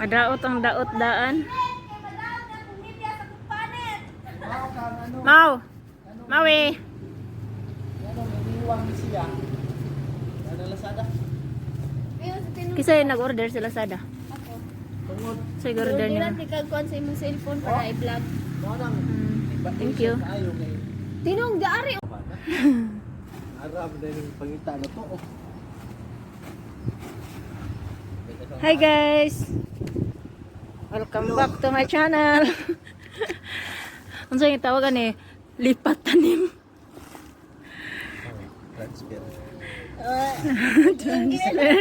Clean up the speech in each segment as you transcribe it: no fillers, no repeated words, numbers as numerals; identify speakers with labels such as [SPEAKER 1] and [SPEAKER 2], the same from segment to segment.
[SPEAKER 1] Madaot ang daot daan. Mau. Mawi. Kisay nag-order sa Lazada. Sa order niya.
[SPEAKER 2] Hindi ka kuan sa imong cellphone para i-vlog.
[SPEAKER 1] Thank you.
[SPEAKER 2] Tinong gaari.
[SPEAKER 3] Arab dahil yung pangita na to.
[SPEAKER 1] Hi guys. Welcome back to my channel. Unsa yung tawagan eh? Lipat tanim.
[SPEAKER 3] Transfer.
[SPEAKER 1] Transfer.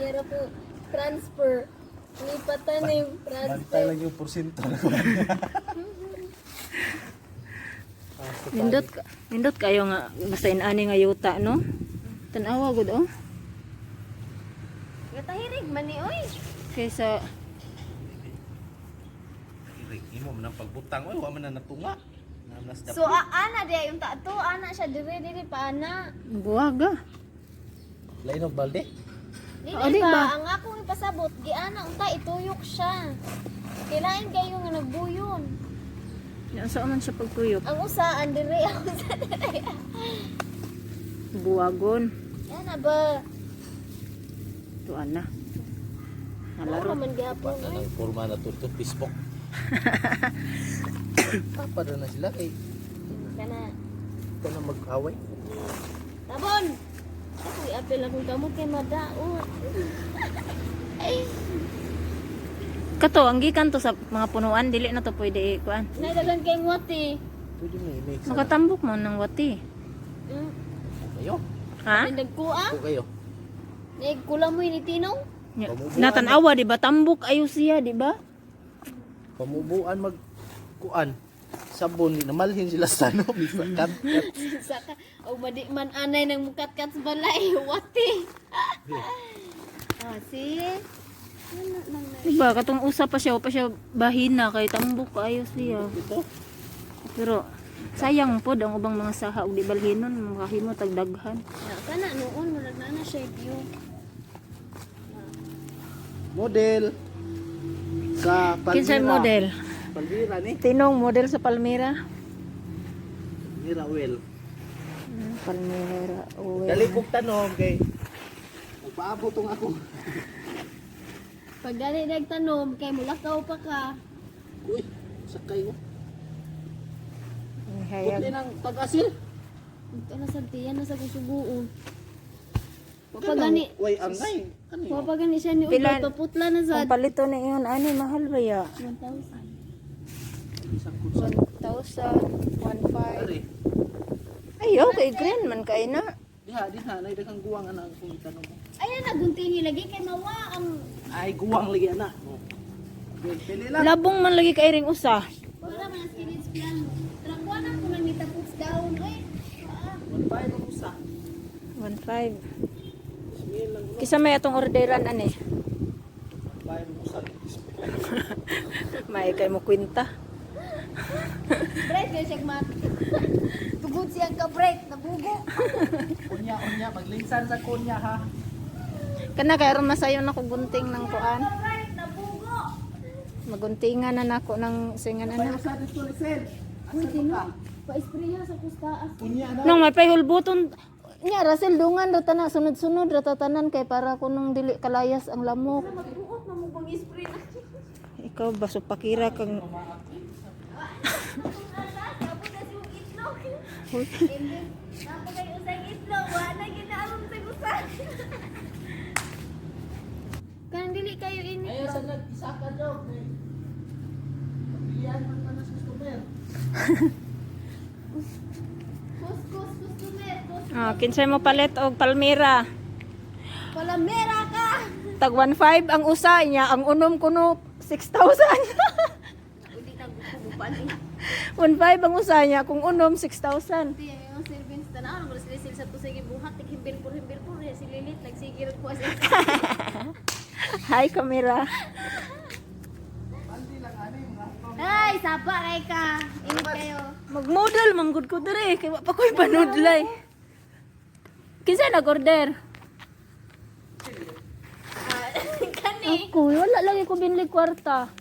[SPEAKER 2] Yara po transfer. Lipat tanim,
[SPEAKER 3] Bantay
[SPEAKER 2] transfer.
[SPEAKER 3] lang yung porsyento na
[SPEAKER 1] Nindot kayo nga basta inani nga yuta no. Tanawa gud oh.
[SPEAKER 2] Gatahirig man ni oy.
[SPEAKER 1] Kaysa
[SPEAKER 3] Imo man ang pagbutang oy, wa man na natunga.
[SPEAKER 2] So ana di yung tato, ana siya dire pa ana.
[SPEAKER 1] buwaga.
[SPEAKER 3] Lain og balde.
[SPEAKER 2] Dili
[SPEAKER 1] Oh, di
[SPEAKER 2] ba
[SPEAKER 1] ba?
[SPEAKER 2] ang akong ipasabot gi ana unta ituyok siya. Kailangan kayo nga nagbuyon.
[SPEAKER 1] Yan sa man siya pagtuyok.
[SPEAKER 2] Ang usa dire ang usa dire.
[SPEAKER 1] Buwagon.
[SPEAKER 2] Ana ba?
[SPEAKER 1] Tuan na.
[SPEAKER 2] Laro
[SPEAKER 1] Nalaro.
[SPEAKER 2] man gyapon oy.
[SPEAKER 3] Anang forma na to Facebook. Apa na sila kay
[SPEAKER 2] Kana.
[SPEAKER 3] ko na mag-away.
[SPEAKER 2] Tabon. Ako i-apel akong kamot kay madaot.
[SPEAKER 1] Kato ang gikan to sa mga punuan dili na to pwede kuan.
[SPEAKER 2] Nadagan kay ngwati.
[SPEAKER 3] Pwede mo i-mix.
[SPEAKER 1] Makatambok mo ng wati.
[SPEAKER 3] Kayo.
[SPEAKER 1] Ha?
[SPEAKER 2] Nagkuha.
[SPEAKER 3] Ko kayo.
[SPEAKER 2] Nagkula mo ni Tinong.
[SPEAKER 1] Natanawa di ba tambok ayo siya di ba?
[SPEAKER 3] Pamubuan mag kuan. Sabon ni namalhin sila sa no, kat.
[SPEAKER 2] Saka o madi man anay nang mukat-kat sa balay wati. Si
[SPEAKER 1] Diba katong usa pa siya bahina kay tambok ayo siya.
[SPEAKER 3] Ito.
[SPEAKER 1] Pero sayang pod ang ubang mga saha ug di balhinon makahimo tag daghan.
[SPEAKER 2] kana noon murag na siya view.
[SPEAKER 3] Model sa Palmira.
[SPEAKER 1] Kinsay model?
[SPEAKER 3] Palmira ni.
[SPEAKER 1] Tinong model sa Palmira.
[SPEAKER 3] Palmira well.
[SPEAKER 1] Palmira.
[SPEAKER 3] Dali kong tanong kay magpaabot tong ako.
[SPEAKER 2] Pag gani nagtanom kay mulakaw pa ka.
[SPEAKER 3] Uy, sakay ko.
[SPEAKER 1] Hayag.
[SPEAKER 3] Putli ng pag-asil.
[SPEAKER 2] Ito na sa tiyan na sa kusuguon. Papagani.
[SPEAKER 3] Uy, angay. Ano yun?
[SPEAKER 2] Papagani siya ni
[SPEAKER 1] Pila-
[SPEAKER 2] Udo paputla na sa
[SPEAKER 1] Ang palito na iyon ani mahal ba ya?
[SPEAKER 2] 1,000.
[SPEAKER 3] Isang kursa.
[SPEAKER 1] 1,000, 1,500.
[SPEAKER 3] Ari.
[SPEAKER 1] Ayo kay green man kay na.
[SPEAKER 3] Diha, nagdagang guwang ana ang kung tanong mo.
[SPEAKER 2] Ayan na guntingi lagi kay mawa ang
[SPEAKER 3] Ay, guwang lagi ana. Oh. Okay, pili lang.
[SPEAKER 1] Labong man lagi kay ring usa.
[SPEAKER 2] wala man ang kinis plan. Trakuan ako nang nitapos down oy.
[SPEAKER 3] 1.5 ang usa.
[SPEAKER 1] 1,500.
[SPEAKER 3] Ismail lang gulo.
[SPEAKER 1] Kisa may atong orderan ani.
[SPEAKER 3] 1.5 ang usa.
[SPEAKER 1] May kay mo kwenta.
[SPEAKER 2] Break kay siya mat. Tugod siyang ka break nabugo.
[SPEAKER 3] Kunya, maglinsan sa kunya ha.
[SPEAKER 1] Kana kay aron masayo na ko gunting ng kuan.
[SPEAKER 2] Break nabugo.
[SPEAKER 1] Maguntingan na nako ng singan
[SPEAKER 3] Paano
[SPEAKER 1] na.
[SPEAKER 3] sa dito lisel?
[SPEAKER 2] Uy, tino. Pa-spray sa kustaas.
[SPEAKER 3] Kunya na.
[SPEAKER 1] Nung may pahulbuton nya Russell dungan do tanan sunod-sunod ra tanan kay para kunong dili kalayas ang lamok.
[SPEAKER 2] Magbuot na mo bang spray na.
[SPEAKER 1] Ikaw baso pakira kang
[SPEAKER 2] Napagay usang itlog, wala ginaalam sa gusan. Kanang dili kayo ini.
[SPEAKER 3] Ayo sa nag-isa ka daw. Pilihan man man sa customer.
[SPEAKER 2] Kuskus, customer, kuskus.
[SPEAKER 1] ah, kinsay mo palit og Palmira.
[SPEAKER 2] Palamera ka!
[SPEAKER 1] Tag 1,500 ang usa niya, ang unom kuno 6,000.
[SPEAKER 2] Hindi na gugupan eh.
[SPEAKER 1] 1,500 ang usa niya, kung unom 6,000.
[SPEAKER 2] Ito yung servings na na. Ano sila sa to sige buhat. Himbil por. Si Lilit, nagsigil ko sa
[SPEAKER 1] Hi, kamera.
[SPEAKER 2] Ay, sapa kay ka. Ingat kayo.
[SPEAKER 1] Mag-model manggod ko dire kay wa pa koy panudlay. Kinsa nag-order? ko, wala lagi ko binili kwarta.